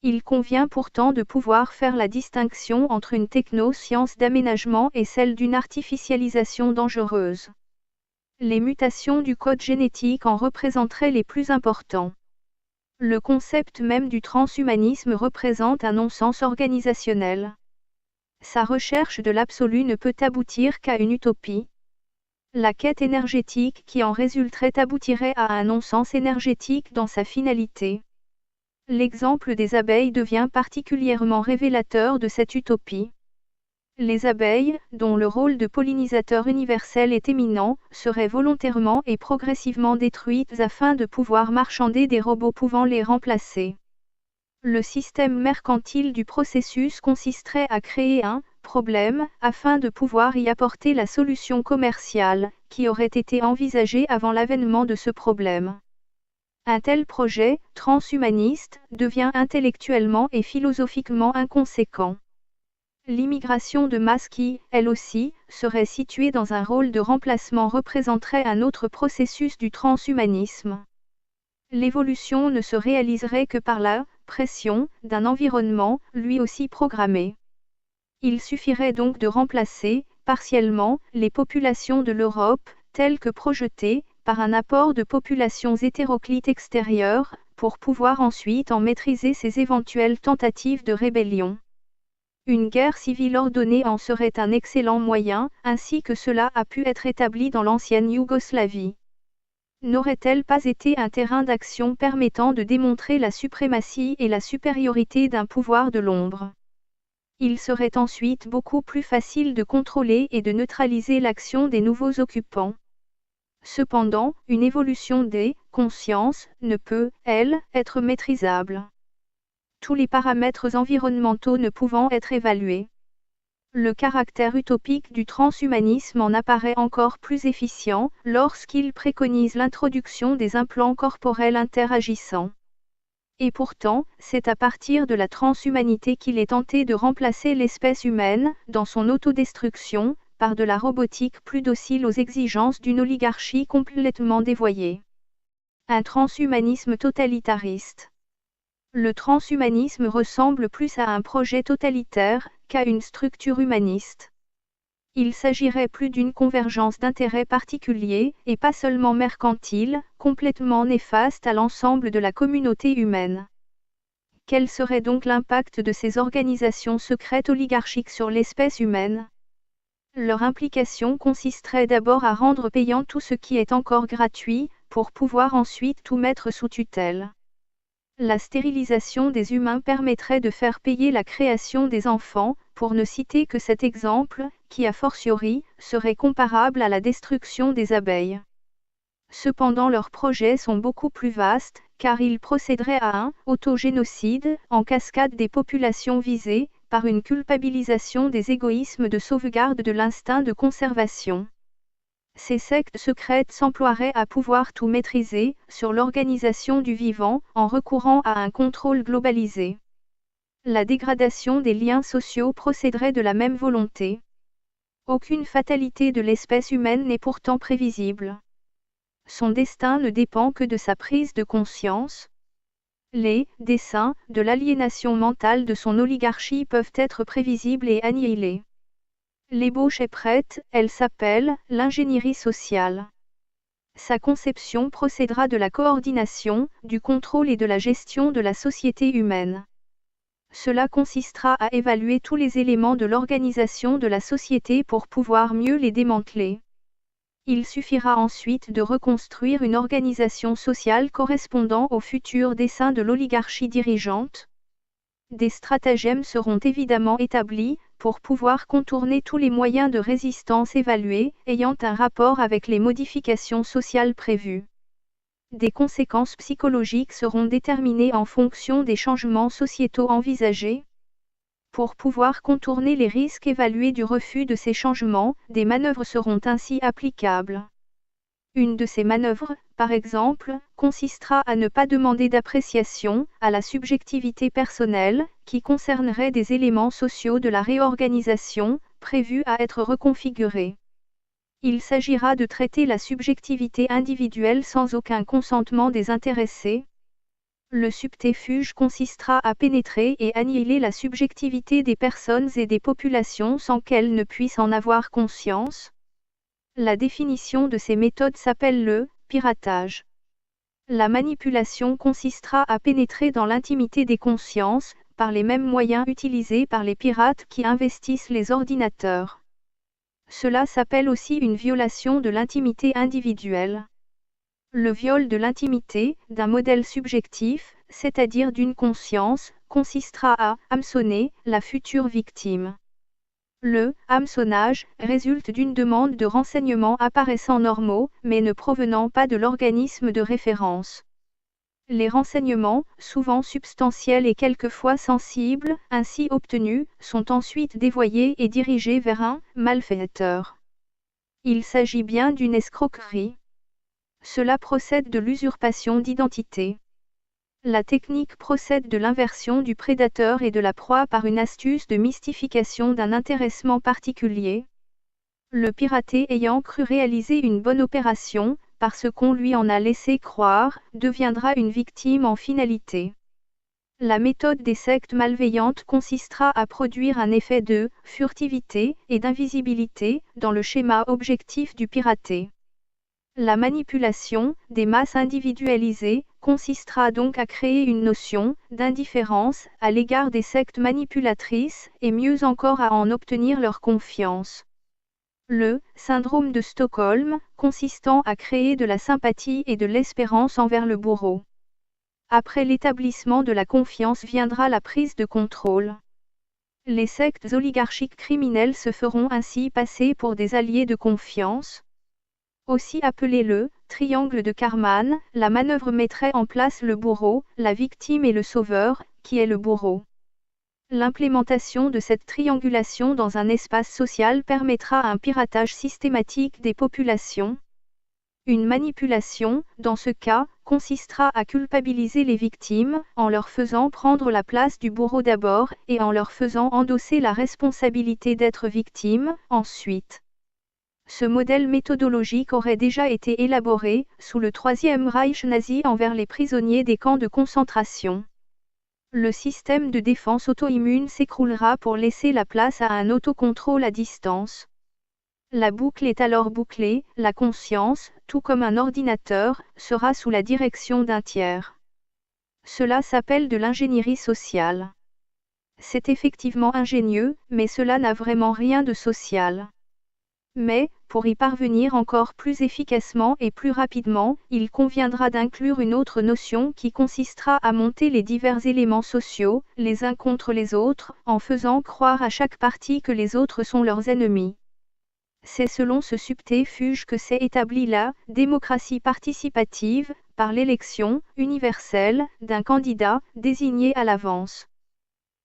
Il convient pourtant de pouvoir faire la distinction entre une technoscience d'aménagement et celle d'une artificialisation dangereuse. Les mutations du code génétique en représenteraient les plus importants. Le concept même du transhumanisme représente un non-sens organisationnel. Sa recherche de l'absolu ne peut aboutir qu'à une utopie. La quête énergétique qui en résulterait aboutirait à un non-sens énergétique dans sa finalité. L'exemple des abeilles devient particulièrement révélateur de cette utopie. Les abeilles, dont le rôle de pollinisateur universel est éminent, seraient volontairement et progressivement détruites afin de pouvoir marchander des robots pouvant les remplacer. Le système mercantile du processus consisterait à créer un problème, afin de pouvoir y apporter la solution commerciale, qui aurait été envisagée avant l'avènement de ce problème. Un tel projet, transhumaniste, devient intellectuellement et philosophiquement inconséquent. L'immigration de masse qui, elle aussi, serait située dans un rôle de remplacement représenterait un autre processus du transhumanisme. L'évolution ne se réaliserait que par la pression d'un environnement, lui aussi programmé. Il suffirait donc de remplacer, partiellement, les populations de l'Europe, telles que projetées, par un apport de populations hétéroclites extérieures, pour pouvoir ensuite en maîtriser ces éventuelles tentatives de rébellion. Une guerre civile ordonnée en serait un excellent moyen, ainsi que cela a pu être établi dans l'ancienne Yougoslavie. N'aurait-elle pas été un terrain d'action permettant de démontrer la suprématie et la supériorité d'un pouvoir de l'ombre ? Il serait ensuite beaucoup plus facile de contrôler et de neutraliser l'action des nouveaux occupants. Cependant, une évolution des consciences ne peut, elle, être maîtrisable. Tous les paramètres environnementaux ne pouvant être évalués. Le caractère utopique du transhumanisme en apparaît encore plus efficient lorsqu'il préconise l'introduction des implants corporels interagissants. Et pourtant, c'est à partir de la transhumanité qu'il est tenté de remplacer l'espèce humaine, dans son autodestruction, par de la robotique plus docile aux exigences d'une oligarchie complètement dévoyée. Un transhumanisme totalitariste. Le transhumanisme ressemble plus à un projet totalitaire qu'à une structure humaniste. Il s'agirait plus d'une convergence d'intérêts particuliers, et pas seulement mercantile, complètement néfaste à l'ensemble de la communauté humaine. Quel serait donc l'impact de ces organisations secrètes oligarchiques sur l'espèce humaine ? Leur implication consisterait d'abord à rendre payant tout ce qui est encore gratuit, pour pouvoir ensuite tout mettre sous tutelle. La stérilisation des humains permettrait de faire payer la création des enfants, pour ne citer que cet exemple, qui a fortiori, serait comparable à la destruction des abeilles. Cependant leurs projets sont beaucoup plus vastes, car ils procéderaient à un autogénocide, en cascade des populations visées, par une culpabilisation des égoïsmes de sauvegarde de l'instinct de conservation. Ces sectes secrètes s'emploieraient à pouvoir tout maîtriser, sur l'organisation du vivant, en recourant à un contrôle globalisé. La dégradation des liens sociaux procéderait de la même volonté. Aucune fatalité de l'espèce humaine n'est pourtant prévisible. Son destin ne dépend que de sa prise de conscience. Les desseins de l'aliénation mentale de son oligarchie peuvent être prévisibles et annihilés. L'ébauche est prête, elle s'appelle l'ingénierie sociale. Sa conception procédera de la coordination, du contrôle et de la gestion de la société humaine. Cela consistera à évaluer tous les éléments de l'organisation de la société pour pouvoir mieux les démanteler. Il suffira ensuite de reconstruire une organisation sociale correspondant aux futurs desseins de l'oligarchie dirigeante. Des stratagèmes seront évidemment établis, pour pouvoir contourner tous les moyens de résistance évalués, ayant un rapport avec les modifications sociales prévues. Des conséquences psychologiques seront déterminées en fonction des changements sociétaux envisagés. Pour pouvoir contourner les risques évalués du refus de ces changements, des manœuvres seront ainsi applicables. Une de ces manœuvres, par exemple, consistera à ne pas demander d'appréciation à la subjectivité personnelle, qui concernerait des éléments sociaux de la réorganisation, prévus à être reconfigurés. Il s'agira de traiter la subjectivité individuelle sans aucun consentement des intéressés. Le subterfuge consistera à pénétrer et annihiler la subjectivité des personnes et des populations sans qu'elles ne puissent en avoir conscience. La définition de ces méthodes s'appelle le piratage. La manipulation consistera à pénétrer dans l'intimité des consciences, par les mêmes moyens utilisés par les pirates qui investissent les ordinateurs. Cela s'appelle aussi une violation de l'intimité individuelle. Le viol de l'intimité, d'un modèle subjectif, c'est-à-dire d'une conscience, consistera à hameçonner la future victime. Le hameçonnage résulte d'une demande de renseignements apparaissant normaux, mais ne provenant pas de l'organisme de référence. Les renseignements, souvent substantiels et quelquefois sensibles, ainsi obtenus, sont ensuite dévoyés et dirigés vers un malfaiteur. Il s'agit bien d'une escroquerie. Cela procède de l'usurpation d'identité. La technique procède de l'inversion du prédateur et de la proie par une astuce de mystification d'un intéressement particulier. Le piraté ayant cru réaliser une bonne opération, parce qu'on lui en a laissé croire, deviendra une victime en finalité. La méthode des sectes malveillantes consistera à produire un effet de furtivité et d'invisibilité dans le schéma objectif du piraté. La manipulation des masses individualisées consistera donc à créer une notion d'indifférence à l'égard des sectes manipulatrices et mieux encore à en obtenir leur confiance. Le syndrome de Stockholm, consistant à créer de la sympathie et de l'espérance envers le bourreau. Après l'établissement de la confiance viendra la prise de contrôle. Les sectes oligarchiques criminelles se feront ainsi passer pour des alliés de confiance. Aussi appelé le triangle de Karman, la manœuvre mettrait en place le bourreau, la victime et le sauveur, qui est le bourreau. L'implémentation de cette triangulation dans un espace social permettra un piratage systématique des populations. Une manipulation, dans ce cas, consistera à culpabiliser les victimes, en leur faisant prendre la place du bourreau d'abord, et en leur faisant endosser la responsabilité d'être victimes, ensuite. Ce modèle méthodologique aurait déjà été élaboré, sous le Troisième Reich nazi envers les prisonniers des camps de concentration. Le système de défense auto-immune s'écroulera pour laisser la place à un autocontrôle à distance. La boucle est alors bouclée, la conscience, tout comme un ordinateur, sera sous la direction d'un tiers. Cela s'appelle de l'ingénierie sociale. C'est effectivement ingénieux, mais cela n'a vraiment rien de social. Mais, pour y parvenir encore plus efficacement et plus rapidement, il conviendra d'inclure une autre notion qui consistera à monter les divers éléments sociaux, les uns contre les autres, en faisant croire à chaque partie que les autres sont leurs ennemis. C'est selon ce subterfuge que s'est établie la démocratie participative, par l'élection universelle d'un candidat désigné à l'avance.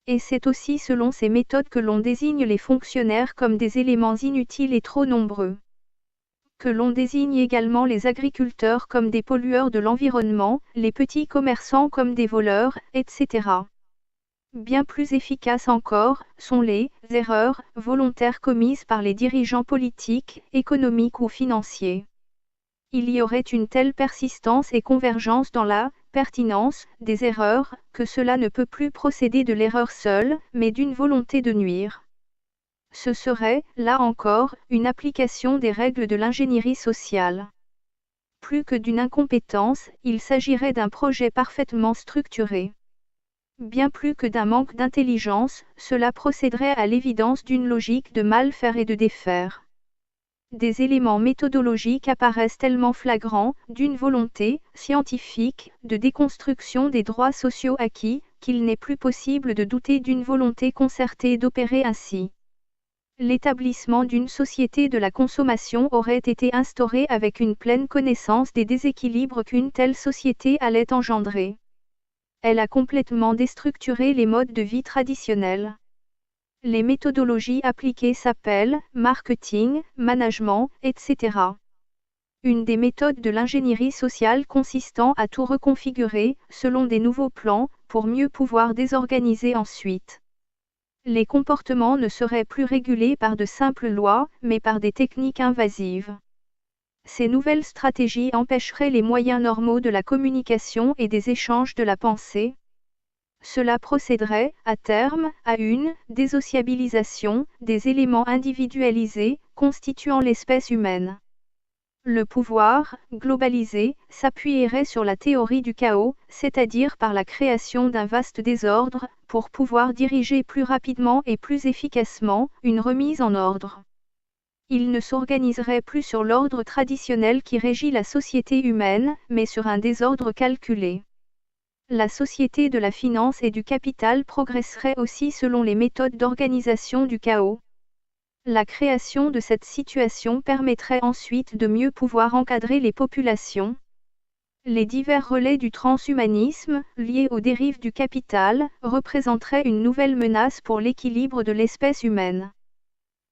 Et c'est aussi selon ces méthodes que l'on désigne les fonctionnaires comme des éléments inutiles et trop nombreux. Que l'on désigne également les agriculteurs comme des pollueurs de l'environnement, les petits commerçants comme des voleurs, etc. Bien plus efficaces encore, sont les erreurs volontaires commises par les dirigeants politiques, économiques ou financiers. Il y aurait une telle persistance et convergence dans la pertinence des erreurs, que cela ne peut plus procéder de l'erreur seule, mais d'une volonté de nuire. Ce serait, là encore, une application des règles de l'ingénierie sociale. Plus que d'une incompétence, il s'agirait d'un projet parfaitement structuré. Bien plus que d'un manque d'intelligence, cela procéderait à l'évidence d'une logique de mal faire et de défaire. Des éléments méthodologiques apparaissent tellement flagrants, d'une volonté scientifique de déconstruction des droits sociaux acquis, qu'il n'est plus possible de douter d'une volonté concertée d'opérer ainsi. L'établissement d'une société de la consommation aurait été instauré avec une pleine connaissance des déséquilibres qu'une telle société allait engendrer. Elle a complètement déstructuré les modes de vie traditionnels. Les méthodologies appliquées s'appellent marketing, management, etc. Une des méthodes de l'ingénierie sociale consistant à tout reconfigurer, selon des nouveaux plans, pour mieux pouvoir désorganiser ensuite. Les comportements ne seraient plus régulés par de simples lois, mais par des techniques invasives. Ces nouvelles stratégies empêcheraient les moyens normaux de la communication et des échanges de la pensée. Cela procéderait, à terme, à une désociabilisation des éléments individualisés, constituant l'espèce humaine. Le pouvoir, globalisé, s'appuierait sur la théorie du chaos, c'est-à-dire par la création d'un vaste désordre, pour pouvoir diriger plus rapidement et plus efficacement une remise en ordre. Il ne s'organiserait plus sur l'ordre traditionnel qui régit la société humaine, mais sur un désordre calculé. La société de la finance et du capital progresserait aussi selon les méthodes d'organisation du chaos. La création de cette situation permettrait ensuite de mieux pouvoir encadrer les populations. Les divers relais du transhumanisme, liés aux dérives du capital, représenteraient une nouvelle menace pour l'équilibre de l'espèce humaine.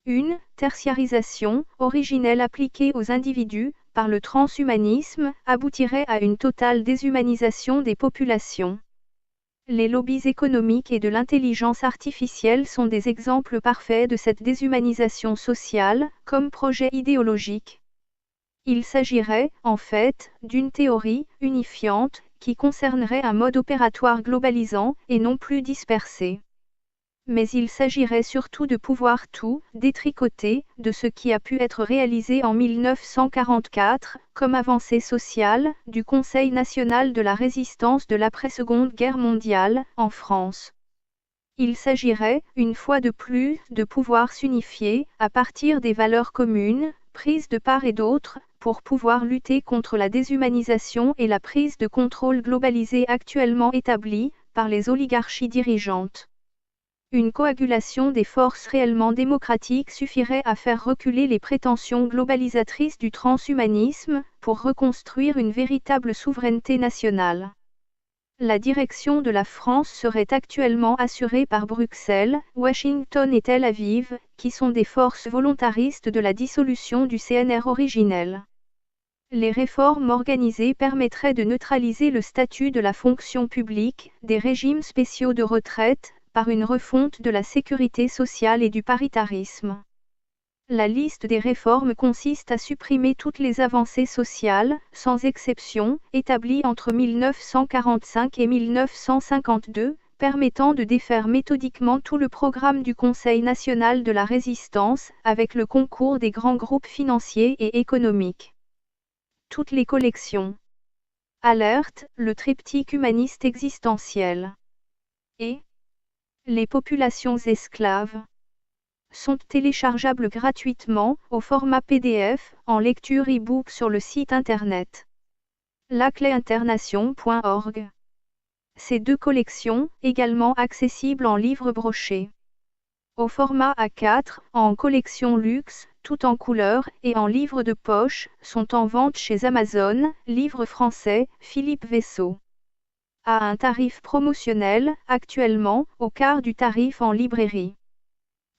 Une tertiarisation, originelle appliquée aux individus, par le transhumanisme, aboutirait à une totale déshumanisation des populations. Les lobbies économiques et de l'intelligence artificielle sont des exemples parfaits de cette déshumanisation sociale, comme projet idéologique. Il s'agirait, en fait, d'une théorie unifiante, qui concernerait un mode opératoire globalisant, et non plus dispersé. Mais il s'agirait surtout de pouvoir tout détricoter de ce qui a pu être réalisé en 1944, comme avancée sociale, du Conseil national de la résistance de l'après-Seconde Guerre mondiale, en France. Il s'agirait, une fois de plus, de pouvoir s'unifier, à partir des valeurs communes, prises de part et d'autre, pour pouvoir lutter contre la déshumanisation et la prise de contrôle globalisée actuellement établie, par les oligarchies dirigeantes. Une coagulation des forces réellement démocratiques suffirait à faire reculer les prétentions globalisatrices du transhumanisme, pour reconstruire une véritable souveraineté nationale. La direction de la France serait actuellement assurée par Bruxelles, Washington et Tel Aviv, qui sont des forces volontaristes de la dissolution du CNR originel. Les réformes organisées permettraient de neutraliser le statut de la fonction publique, des régimes spéciaux de retraite, par une refonte de la sécurité sociale et du paritarisme. La liste des réformes consiste à supprimer toutes les avancées sociales, sans exception, établies entre 1945 et 1952, permettant de défaire méthodiquement tout le programme du Conseil national de la résistance, avec le concours des grands groupes financiers et économiques. Toutes les collections. Alerte, le triptyque humaniste existentiel. Et les populations esclaves sont téléchargeables gratuitement, au format PDF, en lecture e-book sur le site internet lacléinternation.org. Ces deux collections, également accessibles en livre broché. Au format A4, en collection luxe, tout en couleur, et en livre de poche, sont en vente chez Amazon, livre français, Philippe Vaisseau. À un tarif promotionnel, actuellement, au quart du tarif en librairie.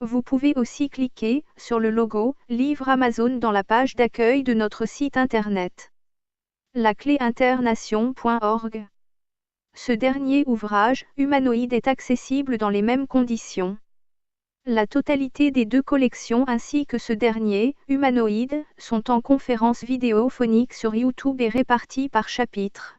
Vous pouvez aussi cliquer sur le logo « Livre Amazon » dans la page d'accueil de notre site internet. lacléinternation.org. Ce dernier ouvrage, humanoïde, est accessible dans les mêmes conditions. La totalité des deux collections ainsi que ce dernier, humanoïde, sont en conférence vidéophonique sur YouTube et répartis par chapitre.